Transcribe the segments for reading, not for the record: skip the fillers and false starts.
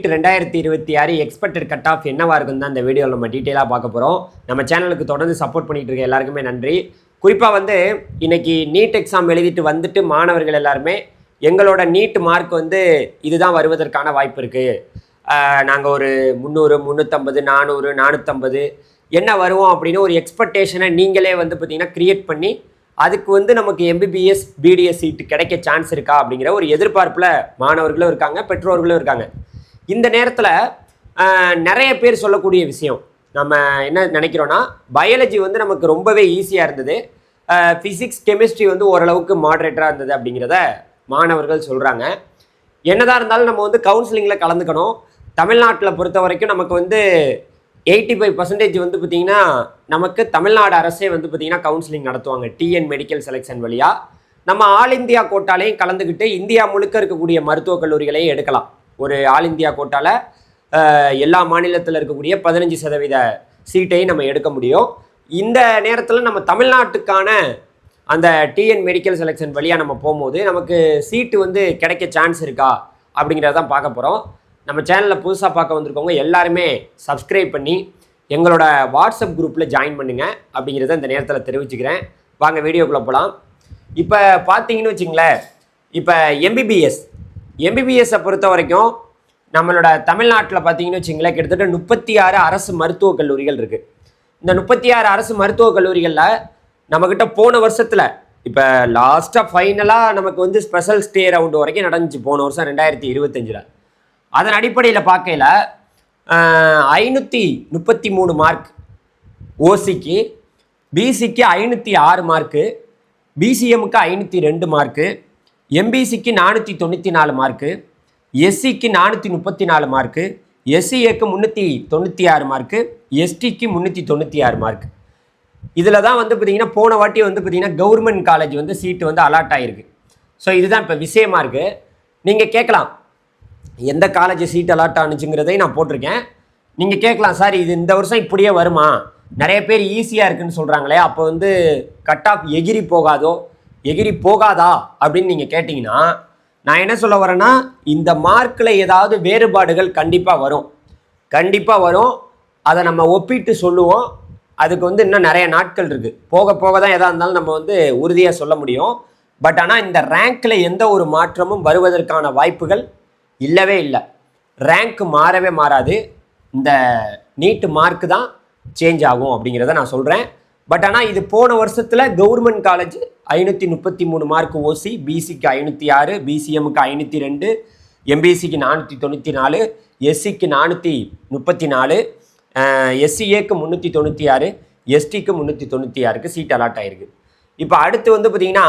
NEET 2026 expected cut off என்னவா இருக்குன்னு தான் இந்த வீடியோவில் நம்ம டீட்டெயிலாக பார்க்க போகிறோம். நம்ம சேனலுக்கு தொடர்ந்து சப்போர்ட் பண்ணிட்டு இருக்க எல்லாருக்குமே நன்றி. குறிப்பாக இன்னைக்கு நீட் எக்ஸாம் எழுதிட்டு வந்துட்டு மாணவர்கள் எல்லாருமே எங்களோட நீட் மார்க் இதுதான் வருவதற்கான வாய்ப்பு இருக்குது, நாங்கள் ஒரு 300, 350, 400, 450 என்ன வருவோம் அப்படின்னு ஒரு எக்ஸ்பெக்டேஷனை நீங்களே பார்த்தீங்கன்னா க்ரியேட் பண்ணி அதுக்கு நமக்கு எம்பிபிஎஸ் பிடிஎஸ் சீட்டு கிடைக்க சான்ஸ் இருக்கா அப்படிங்கிற ஒரு எதிர்பார்ப்பில் மாணவர்களும் இருக்காங்க, பெற்றோர்களும் இருக்காங்க. இந்த நேரத்தில் நிறைய பேர் சொல்லக்கூடிய விஷயம் நம்ம என்ன நினைக்கிறோன்னா, பயாலஜி நமக்கு ரொம்பவே ஈஸியாக இருந்தது, ஃபிசிக்ஸ் கெமிஸ்ட்ரி ஓரளவுக்கு மாடரேட்டராக இருந்தது அப்படிங்கிறத மாணவர்கள் சொல்கிறாங்க. என்னதான் இருந்தாலும் நம்ம கவுன்சிலிங்கில் கலந்துக்கணும். தமிழ்நாட்டில் பொறுத்த வரைக்கும் நமக்கு 85% பார்த்திங்கன்னா நமக்கு தமிழ்நாடு அரசே பார்த்திங்கன்னா கவுன்சிலிங் நடத்துவாங்க டிஎன் மெடிக்கல் செலெக்ஷன் வழியாக. நம்ம ஆல் இந்தியா கோட்டாலையும் கலந்துக்கிட்டு இந்தியா முழுக்க இருக்கக்கூடிய மருத்துவக் கல்லூரிகளையும் எடுக்கலாம். ஒரு ஆல் இந்தியா கோட்டாவில் எல்லா மாநிலத்தில் இருக்கக்கூடிய 15% சீட்டையும் நம்ம எடுக்க முடியும். இந்த நேரத்தில் நம்ம தமிழ்நாட்டுக்கான அந்த டிஎன் மெடிக்கல் செலெக்ஷன் வழியாக நம்ம போகும்போது நமக்கு சீட்டு கிடைக்க சான்ஸ் இருக்கா அப்படிங்கிறதான் பார்க்க போகிறோம். நம்ம சேனலில் புதுசாக பார்க்க வந்திருக்கவங்க எல்லாருமே சப்ஸ்கிரைப் பண்ணி எங்களோட வாட்ஸ்அப் குரூப்பில் ஜாயின் பண்ணுங்கள் அப்படிங்கிறத இந்த நேரத்தில் தெரிவிச்சுக்கிறேன். வாங்க வீடியோக்குள்ளே போகலாம். இப்போ பார்த்தீங்கன்னு வச்சுங்களேன், இப்போ எம்பிபிஎஸ்ஸை பொறுத்த வரைக்கும் நம்மளோட தமிழ்நாட்டில் பார்த்தீங்கன்னு வச்சுங்களேன் கிட்டத்தட்ட 36 அரசு மருத்துவக் கல்லூரிகள் இருக்குது. இந்த 36 அரசு மருத்துவக் கல்லூரிகளில் நம்மக்கிட்ட போன வருஷத்தில் இப்போ லாஸ்ட்டாக ஃபைனலாக நமக்கு ஸ்பெஷல் ஸ்டே ரவுண்டு வரைக்கும் நடந்துச்சு போன வருஷம் 2025. அதன் அடிப்படையில் பார்க்கையில் 533 மார்க் ஓசிக்கு, பிசிக்கு 506 மார்க்கு, பிசிஎம்முக்கு 502 மார்க்கு, எம்பிசிக்கு 494 மார்க்கு, எஸ்சிக்கு 434 மார்க்கு, எஸ்சிஏக்கு 396 மார்க்கு, எஸ்டிக்கு 396 மார்க். இதில் தான் பார்த்திங்கன்னா போன வாட்டி பார்த்திங்கன்னா கவர்மெண்ட் காலேஜ் சீட்டு அலாட் ஆகிருக்கு. ஸோ இதுதான் இப்போ விஷயமா இருக்குது. நீங்கள் கேட்கலாம், எந்த காலேஜ் சீட் அலாட் ஆனுச்சுங்கிறதை நான் போட்டிருக்கேன். நீங்கள் கேட்கலாம், சார் இது இந்த வருஷம் இப்படியே வருமா, நிறைய பேர் ஈஸியாக இருக்குன்னு சொல்கிறாங்களே, அப்போ கட் ஆஃப் எகிரி போகாதா அப்படின்னு நீங்கள் கேட்டிங்கன்னா, நான் என்ன சொல்ல வரேன்னா, இந்த மார்க்கில் ஏதாவது வேறுபாடுகள் கண்டிப்பாக வரும். அதை நம்ம ஒப்பிட்டு சொல்லுவோம். அதுக்கு இன்னும் நிறைய நாட்கள் இருக்குது. போக போக தான் எதாக இருந்தாலும் நம்ம உறுதியாக சொல்ல முடியும். பட் ஆனால் இந்த ரேங்க்கில் எந்த ஒரு மாற்றமும் வருவதற்கான வாய்ப்புகள் இல்லவே இல்லை. ரேங்க் மாறவே மாறாது. இந்த நீட்டு மார்க்கு தான் சேஞ்ச் ஆகும் அப்படிங்கிறத நான் சொல்கிறேன். பட் ஆனால் இது போன வருஷத்தில் கவர்மெண்ட் காலேஜ் 533 மார்க் ஓசி, பிசிக்கு 506, பிசிஎம்முக்கு 502, எம்பிசிக்கு 494, எஸ்சிக்கு 434, எஸ்சிஏக்கு 396, எஸ்டிக்கு 396 சீட் அலாட் ஆகிருக்கு. இப்போ அடுத்து பார்த்திங்கன்னா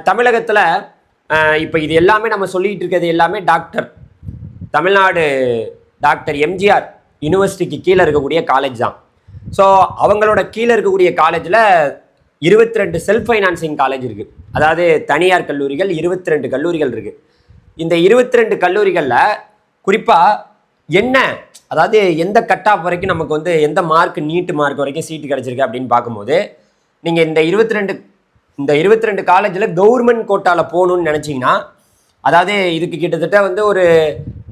தமிழகத்தில் இப்போ இது எல்லாமே நம்ம சொல்லிகிட்டு இருக்கிறது எல்லாமே தமிழ்நாடு டாக்டர் எம்ஜிஆர் யூனிவர்சிட்டிக்கு கீழே இருக்கக்கூடிய காலேஜ் தான். ஸோ அவங்களோட கீழே இருக்கக்கூடிய காலேஜில் 22 செல்ஃப் ஃபைனான்சிங் காலேஜ் இருக்குது. அதாவது தனியார் கல்லூரிகள் 22 கல்லூரிகள் இருக்குது. இந்த 22 கல்லூரிகளில் குறிப்பாக அதாவது எந்த கட் ஆஃப் வரைக்கும் நமக்கு எந்த மார்க் நீட்டு மார்க் வரைக்கும் சீட்டு கிடச்சிருக்கு அப்படின்னு பார்க்கும்போது, நீங்கள் இந்த 22 காலேஜில் கவர்மெண்ட் கோட்டாவில் போகணுன்னு நினச்சிங்கன்னா, அதாவது இதுக்கு கிட்டத்தட்ட ஒரு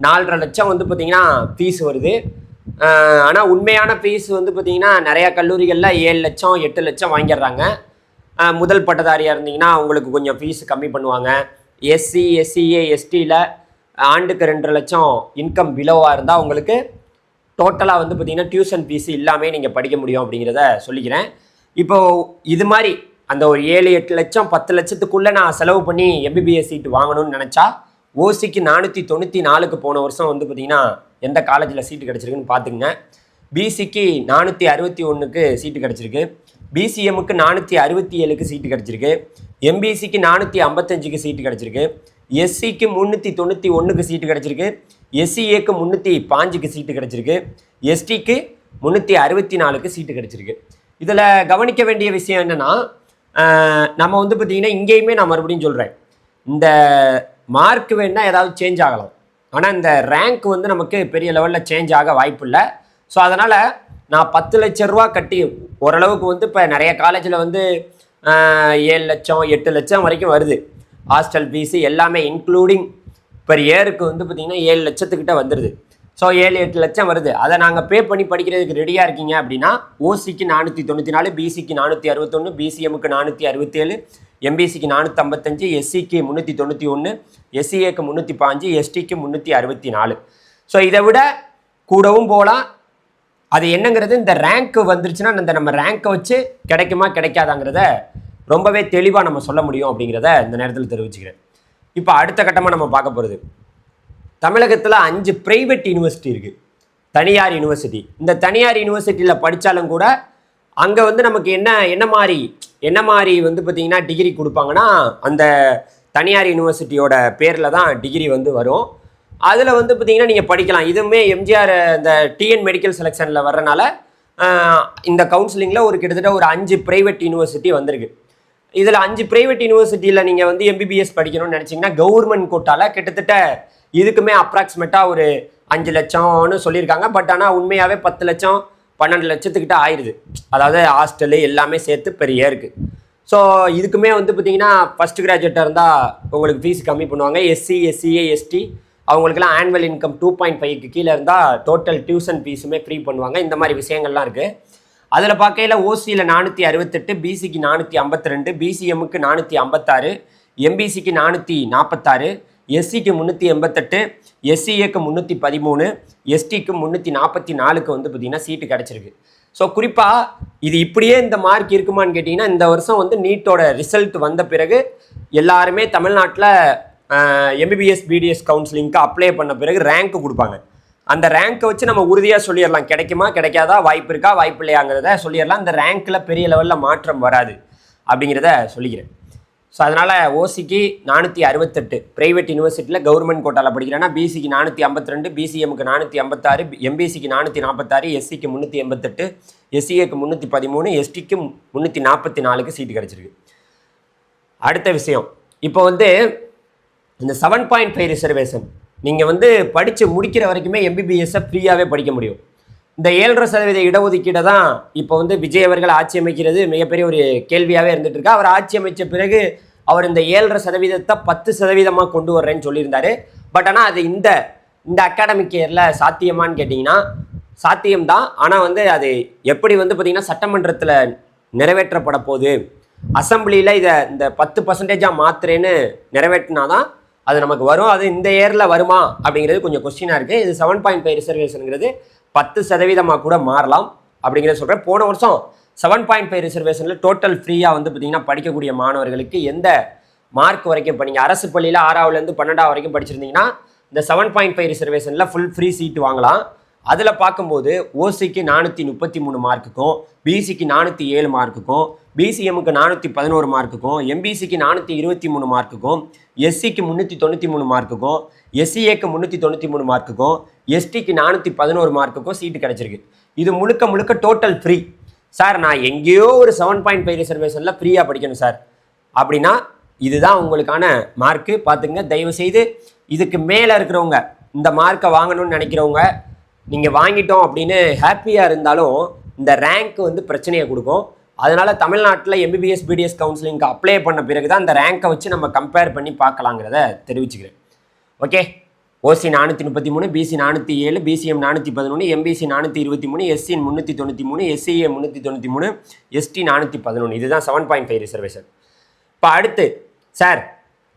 4.5 லட்சம் பார்த்திங்கன்னா ஃபீஸ் வருது. ஆனால் உண்மையான ஃபீஸ் பார்த்திங்கன்னா நிறையா கல்லூரிகளில் 7 லட்சம் 8 லட்சம் வாங்கிடுறாங்க. முதல் பட்டதாரியாக இருந்தீங்கன்னா அவங்களுக்கு கொஞ்சம் ஃபீஸ் கம்மி பண்ணுவாங்க. எஸ்சி, எஸ்சிஏ, எஸ்டியில் ஆண்டுக்கு 2 லட்சம் இன்கம் பிலோவாக இருந்தால் உங்களுக்கு டோட்டலாக பார்த்திங்கன்னா டியூஷன் ஃபீஸ் இல்லாமல் நீங்கள் படிக்க முடியும் அப்படிங்கிறத சொல்லிக்கிறேன். இப்போது இது மாதிரி அந்த ஒரு 7-8 லட்சம் 10 லட்சத்துக்குள்ளே நான் செலவு பண்ணி எம்பிபிஎஸ் சீட்டு வாங்கணும்னு நினச்சா, ஓசிக்கு 494க்கு போன வருஷம் பார்த்திங்கன்னா எந்த காலேஜில் சீட்டு கிடச்சிருக்குன்னு பார்த்துக்குங்க. பிசிக்கு 461க்கு சீட்டு கிடச்சிருக்கு, பிசிஎம்முக்கு 467க்கு சீட்டு கிடச்சிருக்கு, எம்பிசிக்கு 455க்கு சீட்டு கிடச்சிருக்கு, எஸ்சிக்கு 391க்கு சீட்டு கிடச்சிருக்கு, எஸ்சிஏக்கு 305க்கு சீட்டு கிடச்சிருக்கு, எஸ்டிக்கு 364க்கு சீட்டு கிடச்சிருக்கு. இதில் கவனிக்க வேண்டிய விஷயம் என்னென்னா, நம்ம பார்த்திங்கன்னா இங்கேயுமே நான் மறுபடியும் சொல்கிறேன், இந்த மார்க் வேணால் ஏதாவது சேஞ்ச் ஆகலாம். ஆனால் இந்த ரேங்க் நமக்கு பெரிய லெவலில் சேஞ்ச் ஆக வாய்ப்பு இல்லை. ஸோ அதனால் நான் 10 லட்ச ரூபா கட்டி ஓரளவுக்கு இப்போ நிறைய காலேஜில் 7 லட்சம் 8 லட்சம் வரைக்கும் வருது. ஹாஸ்டல் ஃபீஸு எல்லாமே இன்க்ளூடிங் பெர் இயருக்கு வந்து பார்த்தீங்கன்னா 7 லட்சத்துக்கிட்ட வந்துடுது. ஸோ 7-8 லட்சம் வருது. அதை நாங்கள் பே பண்ணி படிக்கிறதுக்கு ரெடியாக இருக்கீங்க அப்படின்னா ஓசிக்கு 494, பிசிக்கு 461, பிசிஎம்முக்கு 467, எம்பிசிக்கு 455, எஸ்சிக்கு 391, எஸ்சிஏக்கு 305, எஸ்டிக்கு 364. ஸோ இதை விட கூடவும் போகலாம். அது என்னங்கிறது இந்த ரேங்க் வந்துருச்சுன்னா இந்த நம்ம ரேங்க்கை வச்சு கிடைக்குமா கிடைக்காதாங்கிறத ரொம்பவே தெளிவாக நம்ம சொல்ல முடியும் அப்படிங்கிறத இந்த நேரத்தில் தெரிவிச்சுக்கிறேன். இப்போ அடுத்த கட்டமாக நம்ம பார்க்க போகிறது, தமிழகத்தில் 5 ப்ரைவேட் யூனிவர்சிட்டி இருக்குது, தனியார் யூனிவர்சிட்டி. இந்த தனியார் யூனிவர்சிட்டியில் படித்தாலும் கூட அங்கே வந்து நமக்கு என்ன மாதிரி வந்து பார்த்திங்கன்னா டிகிரி கொடுப்பாங்கன்னா அந்த தனியார் யூனிவர்சிட்டியோட பேரில் தான் டிகிரி வந்து வரும். அதில் வந்து பார்த்திங்கன்னா நீங்கள் படிக்கலாம். இதுவுமே எம்ஜிஆர் இந்த டிஎன் மெடிக்கல் செலெக்ஷனில் வர்றனால இந்த கவுன்சிலிங்கில் கிட்டத்தட்ட ஒரு 5 ப்ரைவேட் யூனிவர்சிட்டி வந்திருக்கு. இதில் 5 ப்ரைவேட் யூனிவர்சிட்டியில் நீங்கள் வந்து எம்பிபிஎஸ் படிக்கணும்னு நினச்சிங்கன்னா கவர்மெண்ட் கோட்டாவில் கிட்டத்தட்ட இதுக்குமே அப்ராக்சிமேட்டாக ஒரு 5 லட்சம்னு சொல்லியிருக்காங்க. பட் ஆனால் உண்மையாகவே 10 லட்சம் 12 லட்சத்துக்கிட்ட ஆயிடுது. அதாவது ஹாஸ்டலு எல்லாமே சேர்த்து பெரிய இருக்குது. ஸோ இதுக்குமே வந்து பார்த்திங்கன்னா ஃபஸ்ட் கிராஜுவேட்டாக இருந்தால் உங்களுக்கு ஃபீஸ் கம்மி பண்ணுவாங்க. எஸ்சி, எஸ்சிஏ, எஸ்டி அவங்களுக்குலாம் ஆனுவல் இன்கம் 2.5க்கு கீழே இருந்தால் டோட்டல் டியூஷன் ஃபீஸுமே ஃப்ரீ பண்ணுவாங்க. இந்த மாதிரி விஷயங்கள்லாம் இருக்குது. அதில் பார்க்கையில் ஓசியில் 468, பிசிக்கு 452, பிசிஎம்முக்கு 456, எம்பிசிக்கு 446, எஸ்சிக்கு 388, எஸ்சிஏக்கு 313, எஸ்டிக்கு 344க்கு வந்து பார்த்திங்கன்னா சீட்டு கிடச்சிருக்கு. ஸோ குறிப்பாக இது இப்படியே இந்த மார்க் இருக்குமான்னு கேட்டிங்கன்னா இந்த வருஷம் வந்து நீட்டோட ரிசல்ட் வந்த பிறகு எல்லாருமே தமிழ்நாட்டில் எம்பிபிஎஸ் பிடிஎஸ் கவுன்சிலிங்க்கு அப்ளை பண்ண பிறகு ரேங்க் கொடுப்பாங்க. அந்த ரேங்க்கை வச்சு நம்ம உறுதியாக சொல்லிடலாம் கிடைக்குமா கிடைக்காதா, வாய்ப்பு இருக்கா வாய்ப்பு இல்லையாங்கிறத சொல்லிடலாம். இந்த ரேங்க்கில் பெரிய லெவலில் மாற்றம் வராது அப்படிங்கிறத சொல்லிக்கிறேன். ஸோ அதனால் ஓசிக்கு 468 ப்ரைவேட் யூனிவர்சிட்டியில் கவர்மெண்ட் கோட்டாவில் படிக்கிறேன்னா பிசிக்கு 452, பிசிஎம்முக்கு 456, எம்பிசிக்கு 446, எஸ்சிக்கு 388, எஸ்சிஏக்கு 313, எஸ்டிக்கு 344க்கு சீட்டு கிடச்சிருக்கு. அடுத்த விஷயம், இப்போ வந்து இந்த 7.5 ரிசர்வேஷன் நீங்கள் வந்து படித்து முடிக்கிற வரைக்குமே எம்பிபிஎஸ்ஸை ஃப்ரீயாகவே படிக்க முடியும். இந்த 7.5% இடஒதுக்கீடை தான் இப்போ வந்து விஜய் அவர்கள் ஆட்சி அமைக்கிறது மிகப்பெரிய ஒரு கேள்வியாகவே இருந்துட்டு இருக்கு. அவர் ஆட்சி அமைச்ச பிறகு அவர் இந்த 7.5% 10% கொண்டு வர்றேன்னு சொல்லியிருந்தாரு. பட் ஆனால் அது இந்த அகாடமிக் இயரில் சாத்தியமானு கேட்டிங்கன்னா சாத்தியம்தான். ஆனால் வந்து அது எப்படி வந்து பார்த்திங்கன்னா சட்டமன்றத்தில் நிறைவேற்றப்பட போகுது, அசம்பிளியில் இதை இந்த 10% மாத்திரேன்னு நிறைவேற்றினா தான் அது நமக்கு வரும். அது இந்த இயரில் வருமா அப்படிங்கிறது கொஞ்சம் கொஸ்டினாக இருக்குது. இது 7.5 ரிசர்வேஷனுங்கிறது 10% கூட மாறலாம் அப்படிங்கிறத சொல்கிறேன். போன வருஷம் 7.5 ரிசர்வேஷனில் டோட்டல் ஃப்ரீயாக வந்து பார்த்திங்கன்னா படிக்கக்கூடிய மாணவர்களுக்கு எந்த மார்க் வரைக்கும் இப்போ நீங்கள் அரசு பள்ளியில் 6ஆவதுலேருந்து 12ஆவது வரைக்கும் படிச்சிருந்தீங்கன்னா இந்த 7.5 ரிசர்வேஷனில் ஃபுல் ஃப்ரீ சீட்டு வாங்கலாம். அதில் பார்க்கும்போது ஓசிக்கு 433 மார்க்குக்கும், பிசிக்கு 407 மார்க்குக்கும், பிசிஎம்முக்கு 411 மார்க்குக்கும், எம்பிசிக்கு 423 மார்க்குக்கும், எஸ்சிக்கு 393 மார்க்குக்கும், எஸ்சிஏக்கு 393 மார்க்குக்கும், எஸ்டிக்கு 411 மார்க்குக்கும் சீட்டு கிடச்சிருக்கு. இது முழுக்க டோட்டல் ஃப்ரீ. சார் நான் எங்கேயோ ஒரு 7.5 ரிசர்வேஷனில் ஃப்ரீயாக படிக்கணும் சார் அப்படின்னா இதுதான் உங்களுக்கான மார்க்கு. பார்த்துங்க, தயவுசெய்து இதுக்கு மேலே இருக்கிறவங்க இந்த மார்க்கை வாங்கணும்னு நினைக்கிறவங்க நீங்கள் வாங்கிட்டோம் அப்படின்னு ஹாப்பியாக இருந்தாலும் இந்த ரேங்க் வந்து பிரச்சனையை கொடுக்கும். அதனால் தமிழ்நாட்டில் எம்பிபிஎஸ் பிடிஎஸ் கவுன்சிலிங்க்கு அப்ளை பண்ண பிறகு தான் அந்த ரேங்கை வச்சு நம்ம கம்பேர் பண்ணி பார்க்கலாங்கிறத தெரிவிச்சுக்கிறேன். Okay, OC 433, BC 407, BCM 411, MBC 423, SC 393, SCA 393, ST 411. இதுதான் 7.5 ரிசர்வேஷன். இப்போ அடுத்து சார்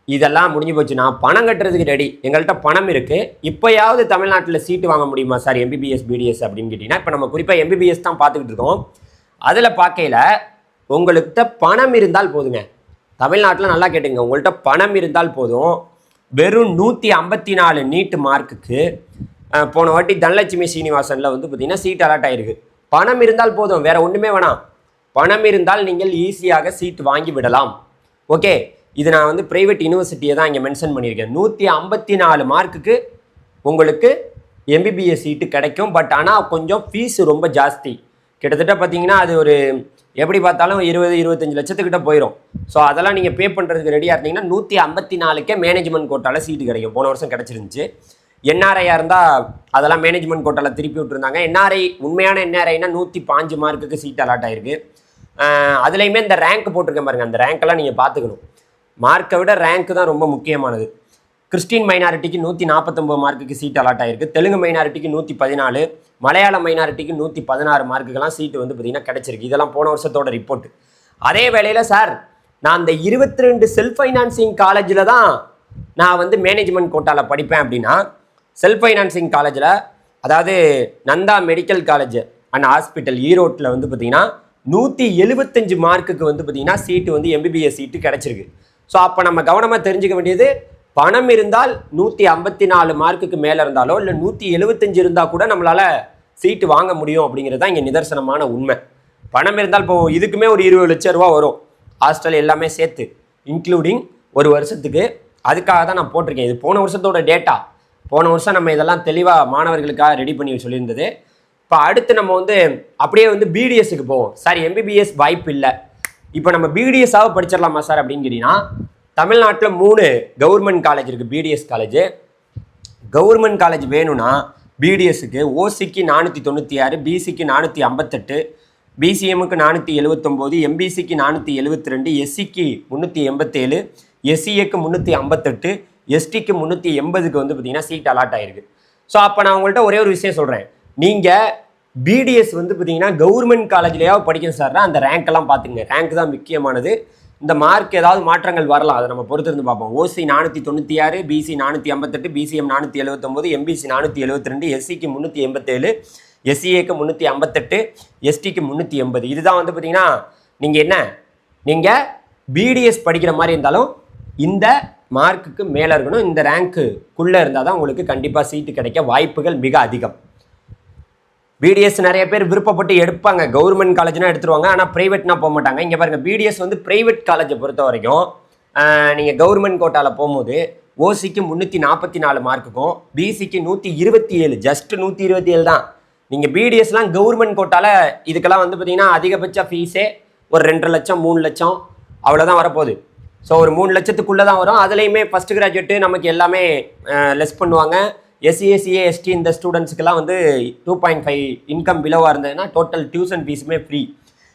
இதெல்லாம் முடிஞ்சு போச்சு, நான் பணம் கட்டுறதுக்கு ரெடி, எங்கள்கிட்ட பணம் இருக்குது, இப்போயாவது தமிழ்நாட்டில் சீட்டு வாங்க முடியுமா சார் எம்பிபிஎஸ் பிடிஎஸ் அப்படின்னு கேட்டிங்கன்னா இப்போ நம்ம குறிப்பாக எம்பிபிஎஸ் தான் பார்த்துக்கிட்டு இருக்கோம். அதில் பார்க்கையில் உங்கள்கிட்ட பணம் இருந்தால் போதுங்க. தமிழ்நாட்டில் நல்லா கேட்டுங்க, உங்கள்கிட்ட பணம் இருந்தால் போதும். வெறும் 154 நீட்டு மார்க்குக்கு போன வாட்டி தனலட்சுமி சீனிவாசனில் வந்து பார்த்திங்கன்னா சீட் அலாட் ஆகிருக்கு. பணம் இருந்தால் போதும், வேறு ஒன்றுமே வேணாம். பணம் இருந்தால் நீங்கள் ஈஸியாக சீட் வாங்கி விடலாம். ஓகே, இது நான் வந்து ப்ரைவேட் யூனிவர்சிட்டியை தான் இங்கே மென்ஷன் பண்ணியிருக்கேன். 154 மார்க்குக்கு உங்களுக்கு எம்பிபிஎஸ் சீட்டு கிடைக்கும். பட் ஆனால் கொஞ்சம் ஃபீஸு ரொம்ப ஜாஸ்தி. கிட்டத்தட்ட பார்த்தீங்கன்னா அது ஒரு எப்படி பார்த்தாலும் 20-25 லட்சத்துக்கிட்ட போயிடும். ஸோ அதெல்லாம் நீங்கள் பே பண்ணுறதுக்கு ரெடியாக இருந்தீங்கன்னா 154க்கே மேனேஜ்மெண்ட் கோட்டாவில் சீட்டு கிடைக்கும். போன வருஷம் கிடச்சிருந்துச்சு. என்ஆர்ஐயாக இருந்தால் அதெல்லாம் மேனேஜ்மெண்ட் கோட்டாவில் திருப்பி விட்டுருந்தாங்க. என்ஆர்ஐ உண்மையான என்ஆர்ஐனா 105 மார்க்குக்கு சீட் அலாட் ஆகிருக்கு. அதுலேயுமே இந்த ரேங்க் போட்டிருக்கேன் பாருங்கள், அந்த ரேங்க்கெல்லாம் நீங்கள் பார்த்துக்கணும். மார்க்கை விட ரேங்க்கு தான் ரொம்ப முக்கியமானது. கிறிஸ்டின் மைனாரிட்டிக்கு 149 மார்க்குக்கு சீட் அலாட் ஆயிருக்கு. தெலுங்கு மைனாரிட்டிக்கு 114, மலையாள மைனாரிட்டிக்கு 116 மார்க்குக்கெல்லாம் சீட்டு வந்து பார்த்தீங்கன்னா கிடைச்சிருக்கு. இதெல்லாம் போன வருஷத்தோட ரிப்போர்ட். அதே வேளையில் சார் நான் அந்த 22 செல்ஃப் ஃபைனான்சிங் காலேஜில் தான் நான் வந்து மேனேஜ்மெண்ட் கோட்டாவில் படிப்பேன் அப்படின்னா, செல்ஃப் ஃபைனான்சிங் காலேஜில் அதாவது Nandha medical college and hospital ஈரோட்டில் வந்து பார்த்தீங்கன்னா 175 மார்க்குக்கு வந்து பார்த்தீங்கன்னா சீட்டு வந்து எம்பிபிஎஸ் சீட்டு கிடச்சிருக்கு. ஸோ அப்போ நம்ம கவனமாக தெரிஞ்சுக்க வேண்டியது, பணம் இருந்தால் 154 மார்க்குக்கு மேலே இருந்தாலோ இல்லை 175 இருந்தால் கூட நம்மளால் சீட்டு வாங்க முடியும் அப்படிங்கிறது தான் இங்கே நிதர்சனமான உண்மை. பணம் இருந்தால் இப்போ இதுக்குமே ஒரு 20 லட்சம் ரூபா வரும், ஹாஸ்டல் எல்லாமே சேர்த்து இன்க்ளூடிங் ஒரு வருஷத்துக்கு. அதுக்காக தான் நான் போட்டிருக்கேன். இது போன வருஷத்தோட டேட்டா. போன வருஷம் நம்ம இதெல்லாம் தெளிவாக மாணவர்களுக்காக ரெடி பண்ணி சொல்லியிருந்தது. இப்போ அடுத்து நம்ம வந்து அப்படியே வந்து பிடிஎஸ்க்கு போவோம். சார் எம்பிபிஎஸ் வாய்ப்பு இல்லை, இப்போ நம்ம பிடிஎஸ்ஸாக படிச்சிடலாமா சார் அப்படின்னு கேட்டிங்கன்னா, தமிழ்நாட்டில் 3 கவர்மெண்ட் காலேஜ் இருக்குது. பிடிஎஸ் காலேஜ் கவர்மெண்ட் காலேஜ் வேணும்னா பிடிஎஸ்க்கு ஓசிக்கு 496, பிசிக்கு 458, பிசிஎம்முக்கு 479, எம்பிசிக்கு 472, எஸ்சிக்கு 387, எஸ்சிஏக்கு 358, எஸ்டிக்கு 380க்கு வந்து பார்த்தீங்கன்னா சீட் அலாட் ஆகிருக்கு. ஸோ அப்போ நான் உங்கள்கிட்ட ஒரே ஒரு விஷயம் சொல்கிறேன். நீங்கள் பிடிஎஸ் வந்து பார்த்தீங்கன்னா கவர்மெண்ட் காலேஜ்லையாவது படிக்கணும் சார்னா அந்த ரேங்க்கெல்லாம் பார்த்துங்க. ரேங்க் தான் முக்கியமானது. இந்த மார்க் ஏதாவது மாற்றங்கள் வரலாம், அதை நம்ம பொறுத்து இருந்து பார்ப்போம். ஓசி 496, பிசி 458, பிசிஎம் 479, எம்பிசி 472, எஸ்சிக்கு 387, எஸ்சிஏக்கு 358, எஸ்டிக்கு 380. இதுதான் வந்து பார்த்தீங்கன்னா நீங்கள் பிடிஎஸ் படிக்கிற மாதிரி இருந்தாலும் இந்த மார்க்குக்கு மேலே இருக்கணும். இந்த ரேங்க்குள்ளே இருந்தால் தான் உங்களுக்கு கண்டிப்பாக சீட்டு கிடைக்க வாய்ப்புகள் மிக அதிகம். பிடிஎஸ் நிறைய பேர் விருப்பப்பட்டு எடுப்பாங்க, கவர்மெண்ட் காலேஜ்னா எடுத்துருவாங்க, ஆனால் ப்ரைவேட்னா போக மாட்டாங்க. இங்கே பாருங்கள், பிடிஎஸ் வந்து ப்ரைவேட் காலேஜை பொறுத்த வரைக்கும் நீங்கள் கவர்மெண்ட் கோட்டாவில் போகும்போது ஓசிக்கு 344 மார்க்குக்கும் பிசிக்கு 127, ஜஸ்ட் 127 தான். நீங்கள் பிடிஎஸ்லாம் கவர்மெண்ட் கோட்டாவில் இதுக்கெல்லாம் வந்து பார்த்தீங்கன்னா அதிகபட்ச ஃபீஸே ஒரு 2 லட்சம் 3 லட்சம் அவ்வளோதான் வரப்போகுது. ஸோ ஒரு 3 லட்சத்துக்குள்ளே தான் வரும். அதுலேயுமே ஃபஸ்ட் கிராஜுவேட்டு நமக்கு எல்லாமே லெஸ் பண்ணுவாங்க. எஸ்சிஏ எஸ்டி இந்த ஸ்டூடெண்ட்ஸுக்கெல்லாம் வந்து 2.5 இன்கம் பிலோவாக இருந்ததுன்னா டோட்டல் டியூஷன் ஃபீஸுமே ஃப்ரீ.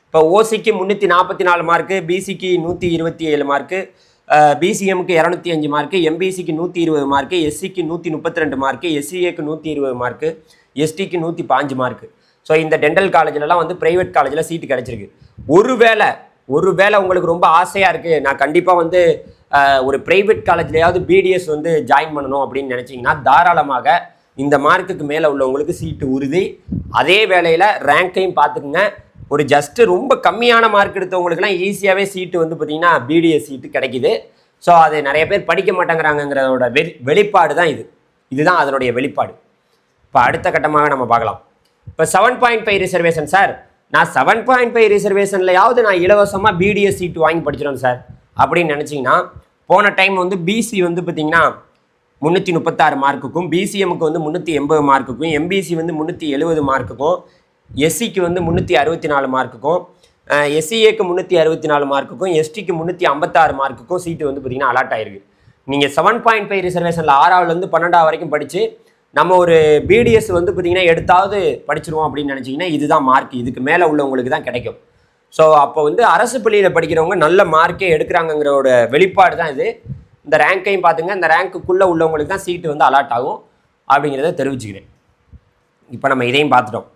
இப்போ ஓசிக்கு 344 மார்க்கு, பிசிக்கு 127 மார்க்கு, பிசிஎம்க்கு 205 மார்க்கு, எம்பிசிக்கு 120 மார்க்கு, எஸ்சிக்கு 132 மார்க்கு, எஸ்சிஏக்கு 120 மார்க்கு, எஸ்டிக்கு 105 மார்க்கு. ஸோ இந்த டென்டல் காலேஜ்லலாம் வந்து ப்ரைவேட் காலேஜில் சீட்டு கிடச்சிருக்கு. ஒருவேளை உங்களுக்கு ரொம்ப ஆசையாக இருக்குது, நான் கண்டிப்பாக வந்து ஒரு ப்ரைவேட் காலேஜ்லையாவது பிடிஎஸ் வந்து ஜாயின் பண்ணணும் அப்படின்னு நினச்சிங்கன்னா தாராளமாக இந்த மார்க்குக்கு மேலே உள்ளவங்களுக்கு சீட்டு உறுதி. அதே வேளையில் ரேங்க்கையும் பார்த்துக்குங்க. ஒரு ஜஸ்ட்டு ரொம்ப கம்மியான மார்க் எடுத்தவங்களுக்குலாம் ஈஸியாகவே சீட்டு வந்து பார்த்திங்கன்னா பிடிஎஸ் சீட்டு கிடைக்கிது. ஸோ அது நிறைய பேர் படிக்க மாட்டேங்கிறாங்கிறதோட வெளிப்பாடு தான் இதுதான் அதனுடைய வெளிப்பாடு. இப்போ அடுத்த கட்டமாக நம்ம பார்க்கலாம். இப்போ 7.5 ரிசர்வேஷன் சார், நான் 7.5 ரிசர்வேஷன்லையாவது நான் இலவசமாக பிடிஎஸ் சீட்டு வாங்கி படிச்சிடும் சார் அப்படின்னு நினச்சிங்கன்னா, போன டைம் வந்து பிசி வந்து பார்த்திங்கன்னா 336 மார்க்குக்கும், பிசிஎம்முக்கு வந்து 380 மார்க்குக்கும், எம்பிசி வந்து 370 மார்க்குக்கும், எஸ்சிக்கு வந்து 364 மார்க்குக்கும், எஸ்சிஏக்கு 364 மார்க்குக்கும், எஸ்டிக்கு 356 மார்க்குக்கும் சீட்டு வந்து பார்த்திங்கன்னா அலாட் ஆகிருக்கு. நீங்கள் 7.5 ரிசர்வேஷனில் 6ஆவதுலேருந்து 12ஆவது வரைக்கும் படித்து நம்ம ஒரு பிடிஎஸ் வந்து பார்த்திங்கன்னா எடுத்தாவது படிச்சிருவோம் அப்படின்னு நினச்சிங்கன்னா இதுதான் மார்க். இதுக்கு மேலே உள்ளவங்களுக்கு தான் கிடைக்கும். ஸோ அப்போ வந்து அரசு பள்ளியில் படிக்கிறவங்க நல்ல மார்க்கே எடுக்கிறாங்கங்கிறோட வெளிப்பாடு தான் இது. இந்த ரேங்க்கையும் பார்த்துங்க, இந்த ரேங்க்குள்ளே உள்ளவங்களுக்கு தான் சீட்டு வந்து அலாட் ஆகும் அப்படிங்கிறத தெரிவிச்சுக்கிறேன். இப்போ நம்ம இதையும் பார்த்துட்டோம்.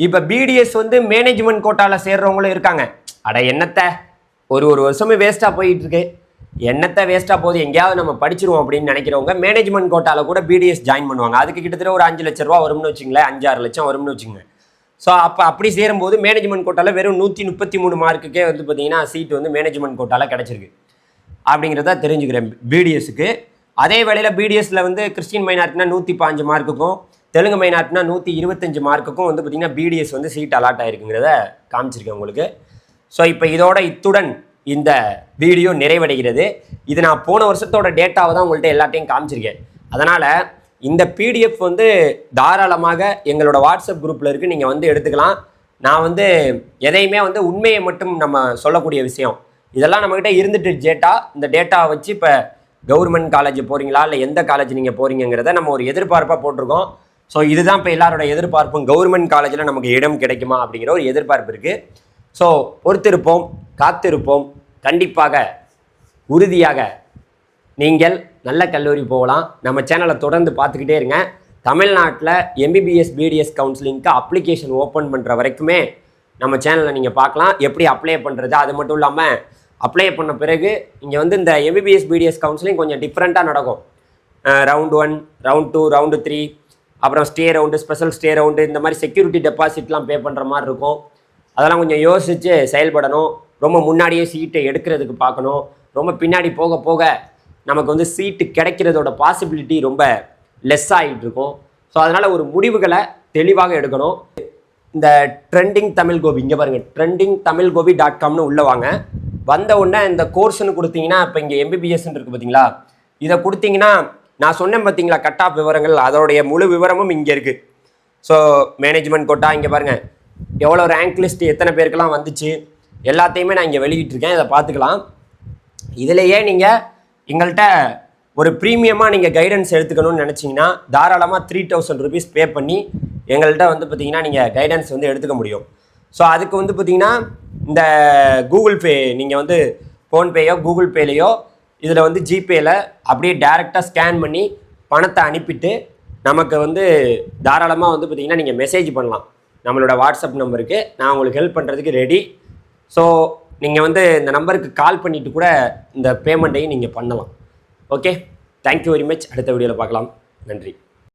இப்போ பிடிஎஸ் வந்து மேனேஜ்மெண்ட் கோட்டாவில் சேர்றவங்களும் இருக்காங்க. அட என்னத்தை ஒரு வருஷமே வேஸ்ட்டாக போயிட்டுருக்கு, என்னத்தை வேஸ்ட்டாக போகுது, எங்கேயாவது நம்ம படிச்சிருவோம் அப்படின்னு நினைக்கிறவங்க மேனேஜ்மெண்ட் கோட்டாவில் கூட பிடிஎஸ் ஜாயின் பண்ணுவாங்க. அதுக்கு கிட்டத்தட்ட ஒரு 5 லட்ச ரூபா வரும்னு வச்சுங்களேன், 5-6 லட்சம் வரும்னு வச்சுங்க. ஸோ அப்படி சேரும்போது மேனேஜ்மெண்ட் கோட்டாவில் வெறும் 133 மார்க்குக்கே வந்து பார்த்தீங்கன்னா சீட்டு வந்து மேனேஜ்மெண்ட் கோட்டாவில் கிடச்சிருக்கு அப்படிங்கிறத தெரிஞ்சுக்கிறேன் பிடிஎஸ்க்கு. அதே வேளையில் பிடிஎஸ்ல வந்து கிறிஸ்டின் மைனாரிட்டினா 105 மார்க்குக்கும், தெலுங்கு மைனாரிட்டினா 125 மார்க்குக்கும் வந்து பார்த்திங்கன்னா பிடிஎஸ் வந்து சீட் அலாட் ஆகிருக்குங்கிறத காமிச்சிருக்கேன் உங்களுக்கு. ஸோ இப்போ இத்துடன் இந்த வீடியோ நிறைவடைகிறது. இது நான் போன வருஷத்தோட டேட்டாவை தான் உங்கள்கிட்ட எல்லாத்தையும் காமிச்சிருக்கேன். அதனால் இந்த பிடிஎஃப் வந்து தாராளமாக எங்களோட வாட்ஸ்அப் குரூப்பில் இருக்குது, நீங்கள் வந்து எடுத்துக்கலாம். நான் வந்து எதையுமே வந்து உண்மையை மட்டும் நம்ம சொல்லக்கூடிய விஷயம், இதெல்லாம் நம்மக்கிட்ட இருந்துட்டு இந்த டேட்டாவை வச்சு இப்போ கவர்மெண்ட் காலேஜ் போகிறீங்களா இல்லை எந்த காலேஜ் நீங்கள் போகிறீங்கிறத நம்ம ஒரு எதிர்பார்ப்பாக போட்டிருக்கோம். ஸோ இதுதான் இப்போ எல்லாரோட எதிர்பார்ப்பும், கவர்மெண்ட் காலேஜில் நமக்கு இடம் கிடைக்குமா அப்படிங்கிற ஒரு எதிர்பார்ப்பு இருக்குது. ஸோ பொறுத்திருப்போம், காத்திருப்போம். கண்டிப்பாக உறுதியாக நீங்கள் நல்ல கல்லூரி போகலாம். நம்ம சேனலை தொடர்ந்து பார்த்துக்கிட்டே இருங்க. தமிழ்நாட்டில் எம்பிபிஎஸ் பிடிஎஸ் கவுன்சிலிங்க்கு அப்ளிகேஷன் ஓப்பன் பண்ணுற வரைக்குமே நம்ம சேனலில் நீங்கள் பார்க்கலாம். எப்படி அப்ளை பண்ணுறது, அது மட்டும் இல்லாமல் அப்ளை பண்ண பிறகு இங்கே வந்து இந்த எம்பிபிஎஸ் பிடிஎஸ் கவுன்சிலிங் கொஞ்சம் டிஃப்ரெண்ட்டாக நடக்கும். ரவுண்ட் 1, ரவுண்ட் 2, ரவுண்டு 3, அப்புறம் stay round, special stay round, இந்த மாதிரி செக்யூரிட்டி டெபாசிட்லாம் பே பண்ணுற மாதிரி இருக்கும். அதெல்லாம் கொஞ்சம் யோசித்து செயல்படணும். ரொம்ப முன்னாடியே சீட்டை எடுக்கிறதுக்கு பார்க்கணும். ரொம்ப பின்னாடி போக போக நமக்கு வந்து சீட்டு கிடைக்கிறதோட பாசிபிலிட்டி ரொம்ப லெஸ் ஆகிட்டு இருக்கும். ஸோ அதனால் ஒரு முடிவுகளை தெளிவாக எடுக்கணும். இந்த ட்ரெண்டிங் தமிழ் கோபி இங்கே பாருங்கள், trendingtamilgobi.comனு உள்ளே வாங்க. வந்த உடனே இந்த கோர்ஸ்னு கொடுத்தீங்கன்னா, இப்போ இங்கே எம்பிபிஎஸ்ன்னு இருக்குது பார்த்தீங்களா, இதை கொடுத்தீங்கன்னா நான் சொன்னேன் பார்த்தீங்களா கட் ஆஃப் விவரங்கள், அதோடைய முழு விவரமும் இங்கே இருக்குது. ஸோ மேனேஜ்மெண்ட் கோட்டா இங்கே பாருங்கள், எவ்வளோ ரேங்க் லிஸ்ட் எத்தனை பேருக்கெல்லாம் வந்துச்சு எல்லாத்தையுமே நான் இங்கே வெளியிட்டிருக்கேன். இதை பார்த்துக்கலாம். இதிலேயே நீங்கள் எங்கள்கிட்ட ஒரு ப்ரீமியமாக நீங்கள் கைடன்ஸ் எடுத்துக்கணும்னு நினச்சிங்கன்னா தாராளமாக 3000 rupees பே பண்ணி எங்கள்கிட்ட வந்து பார்த்தீங்கன்னா நீங்கள் கைடன்ஸ் வந்து எடுத்துக்க முடியும். ஸோ அதுக்கு வந்து பார்த்தீங்கன்னா இந்த கூகுள் பே, நீங்கள் வந்து ஃபோன்பேயோ கூகுள் பேலையோ இதில் வந்து ஜிபேயில் அப்படியே டேரெக்டாக ஸ்கேன் பண்ணி பணத்தை அனுப்பிட்டு நமக்கு வந்து தாராளமாக வந்து பார்த்தீங்கன்னா நீங்கள் மெசேஜ் பண்ணலாம். நம்மளோட வாட்ஸ்அப் நம்பருக்கு நான் உங்களுக்கு ஹெல்ப் பண்ணுறதுக்கு ரெடி. ஸோ நீங்கள் வந்து இந்த நம்பருக்கு கால் பண்ணிவிட்டு கூட இந்த பேமெண்ட்டையும் நீங்கள் பண்ணலாம். Okay, thank you very much. அடுத்த வீடியோவில் பார்க்கலாம். நன்றி.